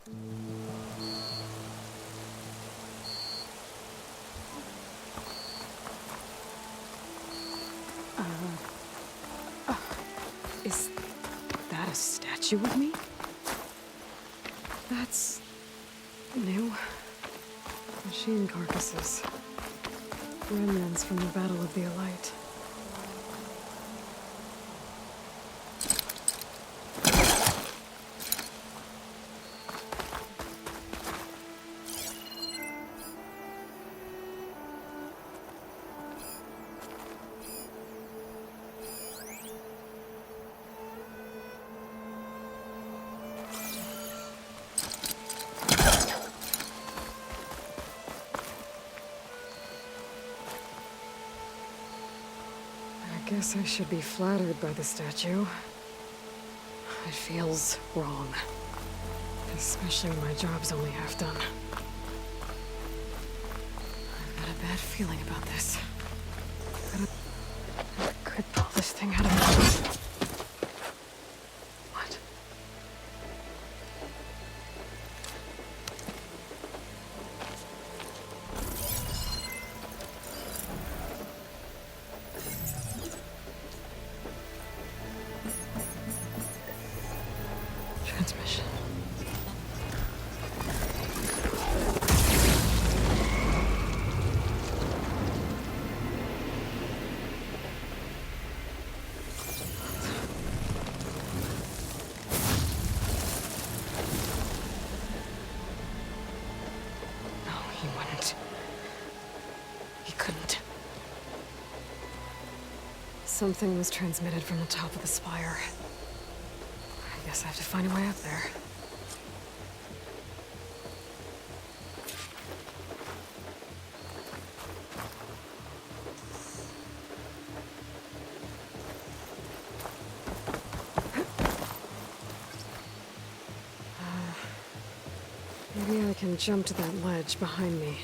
Is that a statue of me? That's new. Machine carcasses. Remnants from the Battle of the Elite. I guess I should be flattered by the statue. It feels wrong. Especially when my job's only half done. I've got a bad feeling about this. I could pull this thing out of me. What? Transmission. No, he wouldn't. He couldn't. Something was transmitted from the top of the spire. I guess I have to find a way up there. Maybe I can jump to that ledge behind me.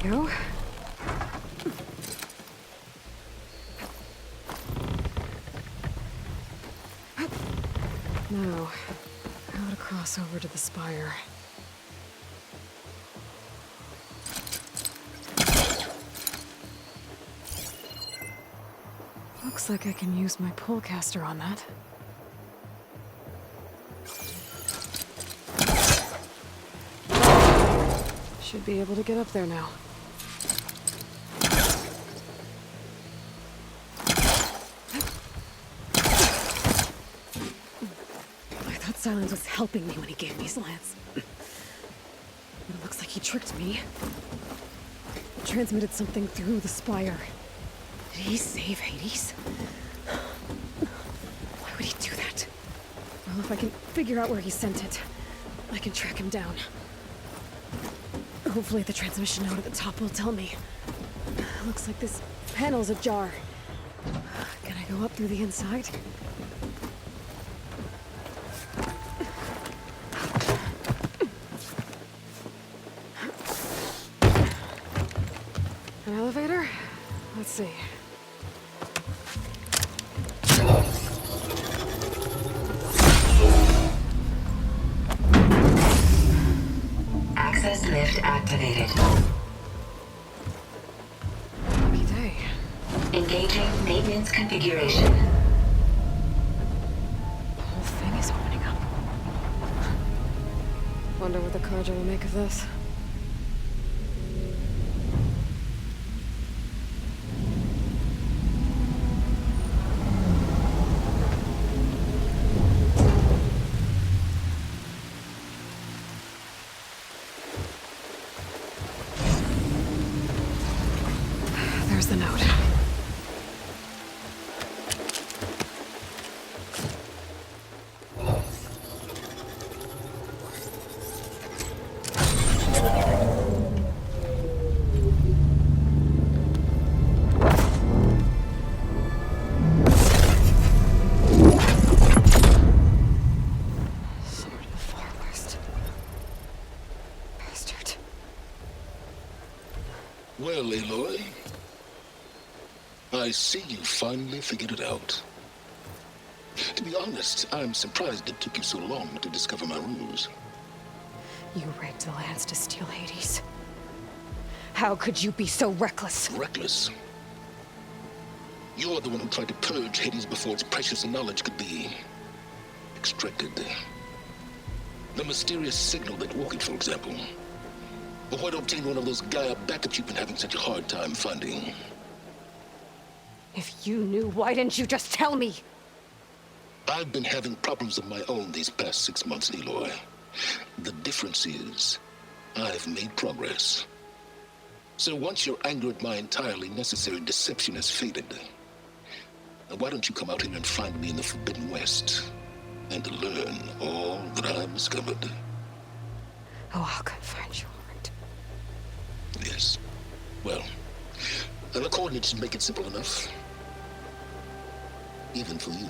Go. Now, how to cross over to the spire. Looks like I can use my pullcaster on that. Should be able to get up there now. Silence was helping me when he gave me his lance. But it looks like he tricked me. Transmitted something through the spire. Did he save Hades? Why would he do that? Well, if I can figure out where he sent it, I can track him down. Hopefully the transmission note at the top will tell me. Looks like this panel's ajar. Can I go up through the inside? An elevator? Let's see. Access lift activated. Lucky day. Engaging maintenance configuration. The whole thing is opening up. Wonder what the Carja will make of this. There's the note. Sword of the Far West. Bastard. Well, Aloy, I see you finally figured it out. To be honest, I'm surprised it took you so long to discover my ruse. You rigged the lands to steal Hades. How could you be so reckless? Reckless. You're the one who tried to purge Hades before its precious knowledge could be extracted. The mysterious signal that woke it, for example. Or why to obtain one of those Gaia backups you've been having such a hard time finding. If you knew, why didn't you just tell me? I've been having problems of my own these past 6 months, Aloy. The difference is, I've made progress. So once your anger at my entirely necessary deception has faded, why don't you come out here and find me in the Forbidden West, and learn all that I've discovered? Oh, I'll come find you, Arndt. Yes. Well, the coordinates should make it simple enough. Even for you.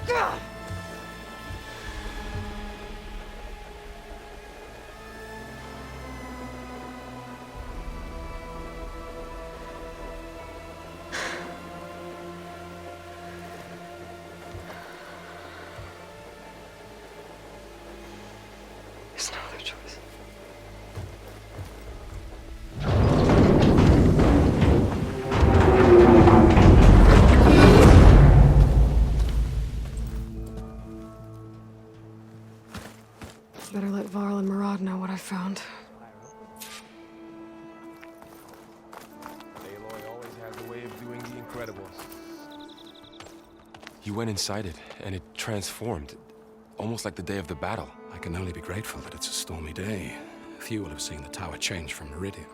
Gah! There's no other choice. Better let Varl and Murad know what I found. Aloy always has a way of doing the incredible. You went inside it, and it transformed. Almost like the day of the battle. I can only be grateful that it's a stormy day. Few will have seen the tower change from Meridian.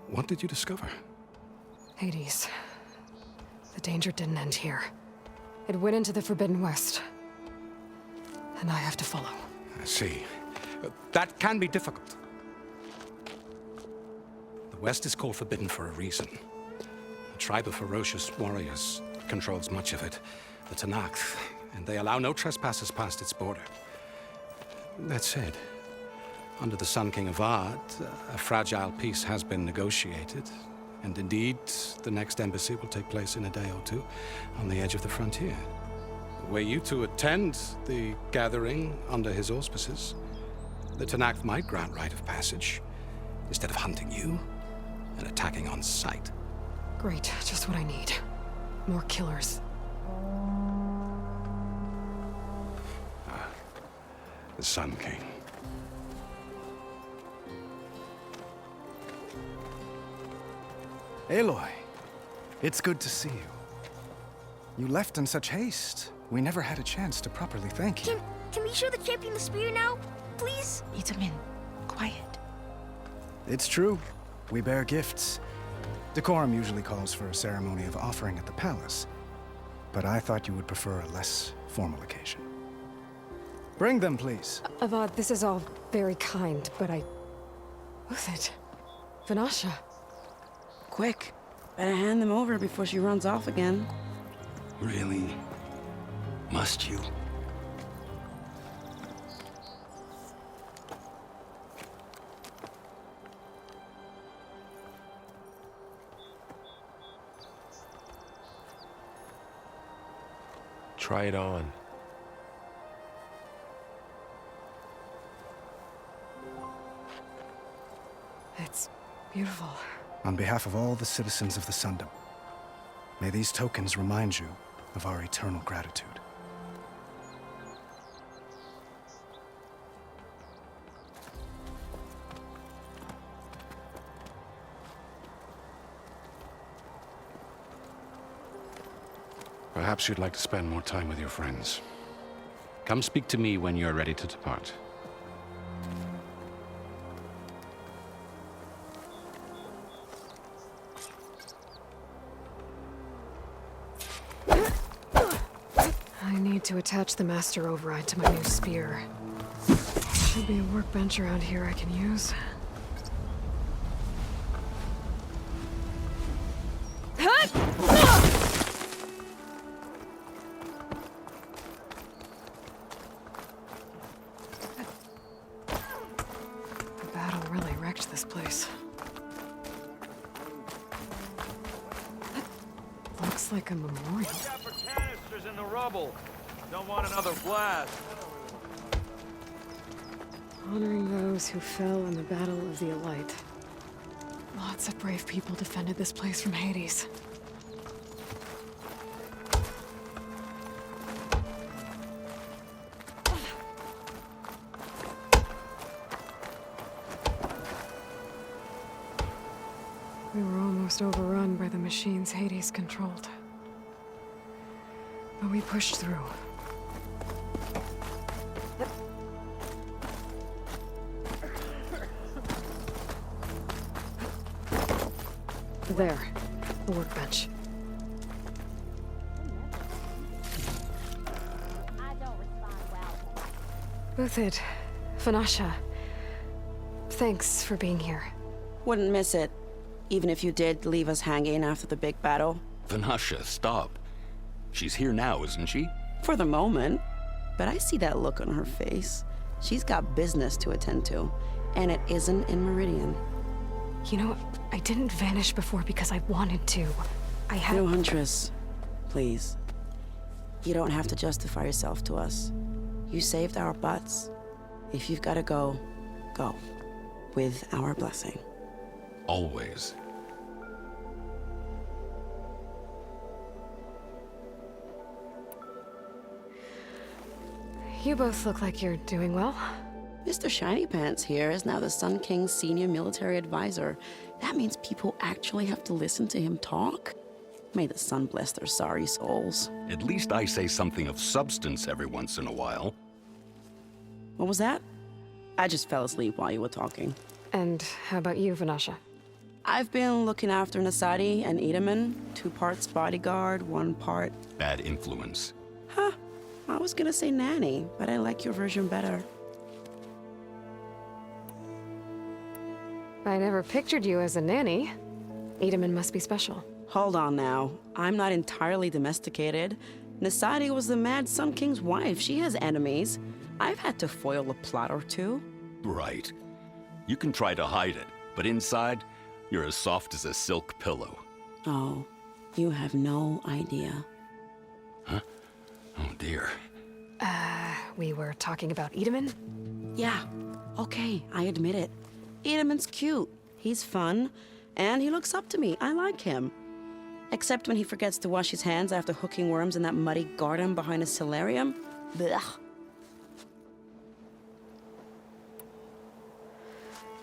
What did you discover? Hades. The danger didn't end here. It went into the Forbidden West. And I have to follow. I see. That can be difficult. The West is called Forbidden for a reason. A tribe of ferocious warriors controls much of it, the Tenakth, and they allow no trespassers past its border. That said, under the Sun King Avad, a fragile peace has been negotiated, and indeed, the next embassy will take place in a day or two on the edge of the frontier. Were you to attend the gathering under his auspices, the Tenakth might grant right of passage, instead of hunting you and attacking on sight. Great, just what I need. More killers. The Sun King. Aloy, it's good to see you. You left in such haste. We never had a chance to properly thank you. Can we show the champion the spear now? Please? Itamin, quiet. It's true. We bear gifts. Decorum usually calls for a ceremony of offering at the palace, but I thought you would prefer a less formal occasion. Bring them, please. Avad, this is all very kind, but I... Who's it? Vanasha. Quick. Better hand them over before she runs off again. Really? Must you? Try it on. It's Beautiful. On behalf of all the citizens of the Sundom, may these tokens remind you of our eternal gratitude. Perhaps you'd like to spend more time with your friends. Come speak to me when you're ready to depart. I need to attach the Master Override to my new spear. Should be a workbench around here I can use. The battle really wrecked this place. Looks like a memorial. Look out for canisters in the rubble. Don't want another blast. Honoring those who fell in the Battle of the Elite. Lots of brave people defended this place from Hades. We were almost overrun by the machines Hades controlled. But we pushed through. There, the workbench. I don't respond well. Uthid, Vanasha, thanks for being here. Wouldn't miss it, even if you did leave us hanging after the big battle. Vanasha, stop. She's here now, isn't she? For the moment. But I see that look on her face. She's got business to attend to, and it isn't in Meridian. You know, I didn't vanish before because I wanted to. I had... No, Huntress. Please. You don't have to justify yourself to us. You saved our butts. If you've got to go, go. With our blessing. Always. You both look like you're doing well. Mr. Shiny Pants here is now the Sun King's senior military advisor. That means people actually have to listen to him talk? May the sun bless their sorry souls. At least I say something of substance every once in a while. What was that? I just fell asleep while you were talking. And how about you, Vanasha? I've been looking after Nasadi and Edaman, 2 parts bodyguard, 1 part... Bad influence. Huh. I was gonna say nanny, but I like your version better. I never pictured you as a nanny. Edaman must be special. Hold on now. I'm not entirely domesticated. Nasadi was the Mad Sun King's wife. She has enemies. I've had to foil a plot or 2. Right. You can try to hide it, but inside, you're as soft as a silk pillow. Oh, you have no idea. Huh? Oh dear. We were talking about Edaman? Yeah, okay, I admit it. Edaman's cute. He's fun, and he looks up to me. I like him. Except when he forgets to wash his hands after hooking worms in that muddy garden behind a solarium. Blech.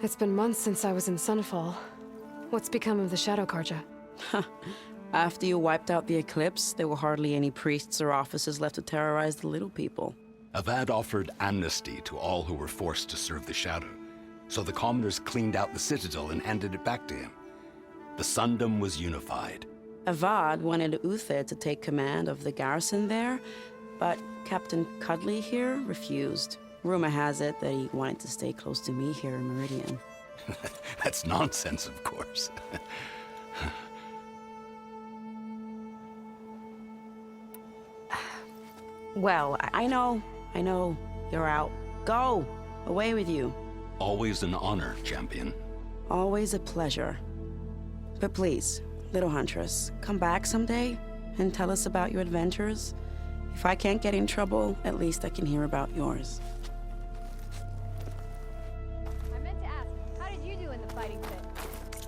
It's been months since I was in Sunfall. What's become of the Shadow Karja? After you wiped out the eclipse, there were hardly any priests or officers left to terrorize the little people. Avad offered amnesty to all who were forced to serve the Shadow, so the commoners cleaned out the citadel and handed it back to him. The Sundom was unified. Avad wanted Uthid to take command of the garrison there, but Captain Cudley here refused. Rumor has it that he wanted to stay close to me here in Meridian. That's nonsense, of course. Well, I know. You're out. Go! Away with you. Always an honor, champion. Always a pleasure. But please, little Huntress, come back someday and tell us about your adventures. If I can't get in trouble, at least I can hear about yours. I meant to ask, how did you do in the fighting pit?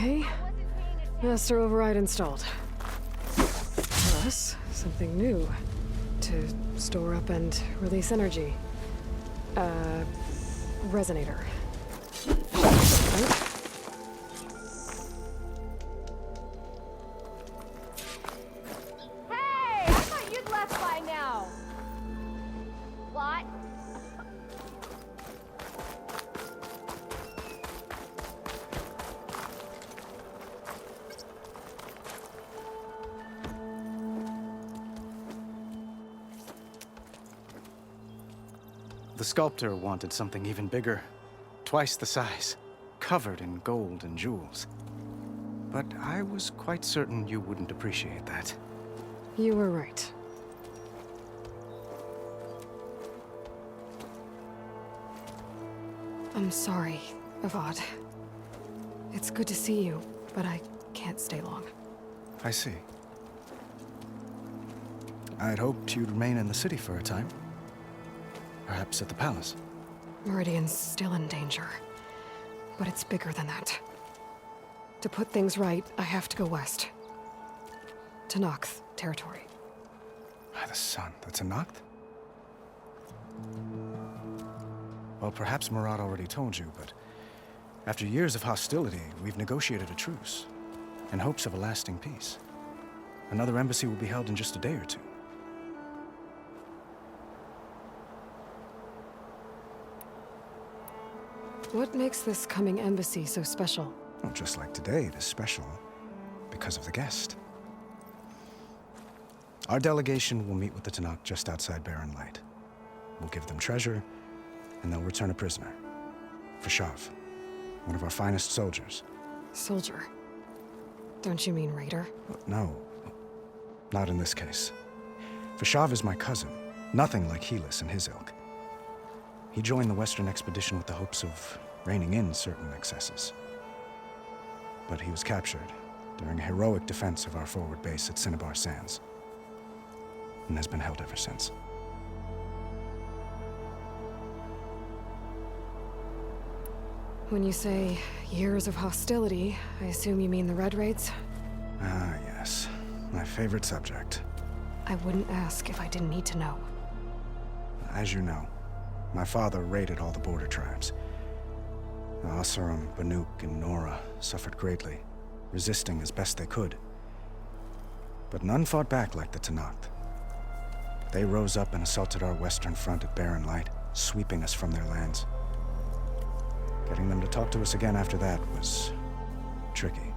Okay. Master override installed. Plus, something new. To store up and release energy. Resonator. Right? Hey! I thought you'd left by now! What? The sculptor wanted something even bigger. Twice the size. Covered in gold and jewels. But I was quite certain you wouldn't appreciate that. You were right. I'm sorry, Avad. It's good to see you, but I can't stay long. I see. I'd hoped you'd remain in the city for a time. Perhaps at the palace. Meridian's still in danger. But it's bigger than that. To put things right, I have to go west. To Noct territory. By the sun, that's a Noct? Well, perhaps Murad already told you, but after years of hostility, we've negotiated a truce, in hopes of a lasting peace. Another embassy will be held in just a day or two. What makes this coming embassy so special? Well, just like today, it is special because of the guest. Our delegation will meet with the Tenakth just outside Barren Light. We'll give them treasure, and they'll return a prisoner. Fashav, one of our finest soldiers. Soldier. Don't you mean raider? No, not in this case. Fashav is my cousin, nothing like Helis and his ilk. He joined the Western expedition with the hopes of reining in certain excesses. But he was captured during a heroic defense of our forward base at Cinnabar Sands, and has been held ever since. When you say years of hostility, I assume you mean the Red Raids? Ah, yes. My favorite subject. I wouldn't ask if I didn't need to know. As you know, my father raided all the border tribes. The Asurum, Banuk, and Nora suffered greatly, resisting as best they could. But none fought back like the Tenakth. They rose up and assaulted our western front at Barren Light, sweeping us from their lands. Getting them to talk to us again after that was tricky.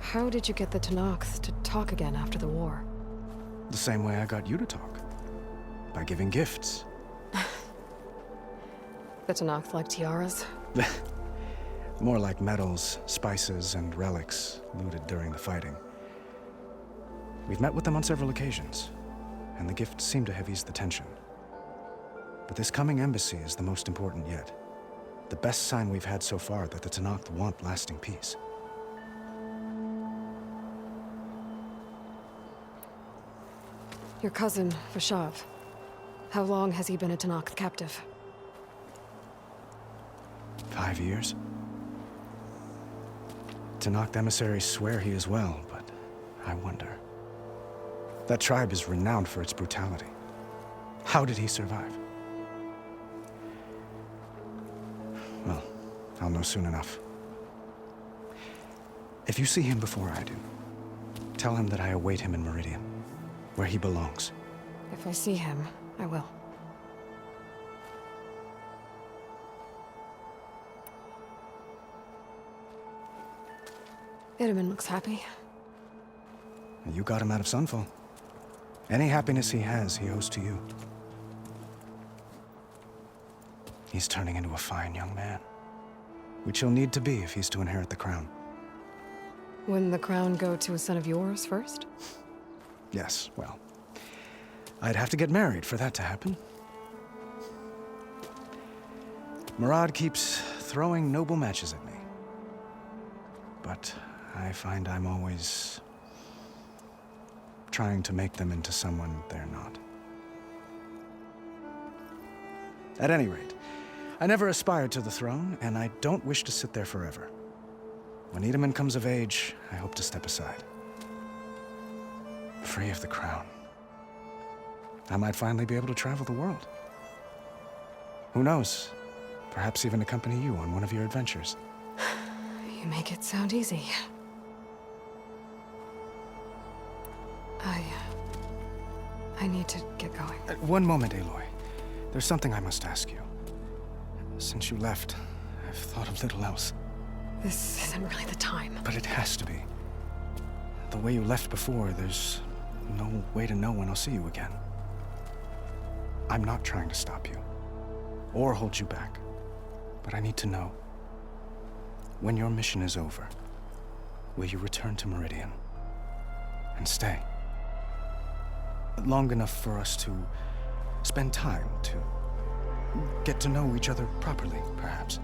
How did you get the Tenakth to talk again after the war? The same way I got you to talk. By giving gifts. The Tenakth like tiaras? More like medals, spices, and relics looted during the fighting. We've met with them on several occasions, and the gifts seem to have eased the tension. But this coming embassy is the most important yet. The best sign we've had so far that the Tenakth want lasting peace. Your cousin, Fashav. How long has he been a Tenakth captive? 5 years. Tenakth emissaries swear he is well, but I wonder. That tribe is renowned for its brutality. How did he survive? Well, I'll know soon enough. If you see him before I do, tell him that I await him in Meridian, where he belongs. If I see him, I will. Itamen looks happy. And you got him out of Sunfall. Any happiness he has, he owes to you. He's turning into a fine young man, which he'll need to be if he's to inherit the crown. Wouldn't the crown go to a son of yours first? Yes, well, I'd have to get married for that to happen. Murad keeps throwing noble matches at me. But I find I'm always trying to make them into someone they're not. At any rate, I never aspired to the throne, and I don't wish to sit there forever. When Edaman comes of age, I hope to step aside. Free of the crown. I might finally be able to travel the world. Who knows? Perhaps even accompany you on one of your adventures. You make it sound easy. I need to get going. One moment, Aloy. There's something I must ask you. Since you left, I've thought of little else. This isn't really the time. But it has to be. The way you left before, there's no way to know when I'll see you again. I'm not trying to stop you, or hold you back. But I need to know, when your mission is over, will you return to Meridian? And stay? Long enough for us to spend time, to get to know each other properly, perhaps.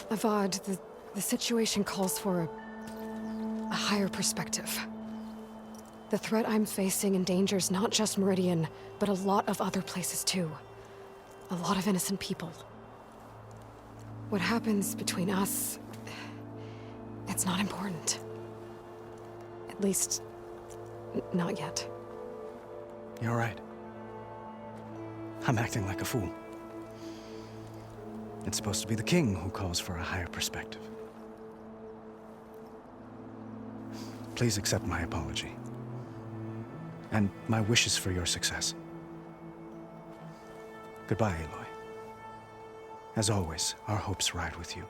Avad, the situation calls for a higher perspective. The threat I'm facing endangers not just Meridian, but a lot of other places too. A lot of innocent people. What happens between us, it's not important. At least, not yet. You're right. I'm acting like a fool. It's supposed to be the king who calls for a higher perspective. Please accept my apology. And my wishes for your success. Goodbye, Aloy. As always, our hopes ride with you.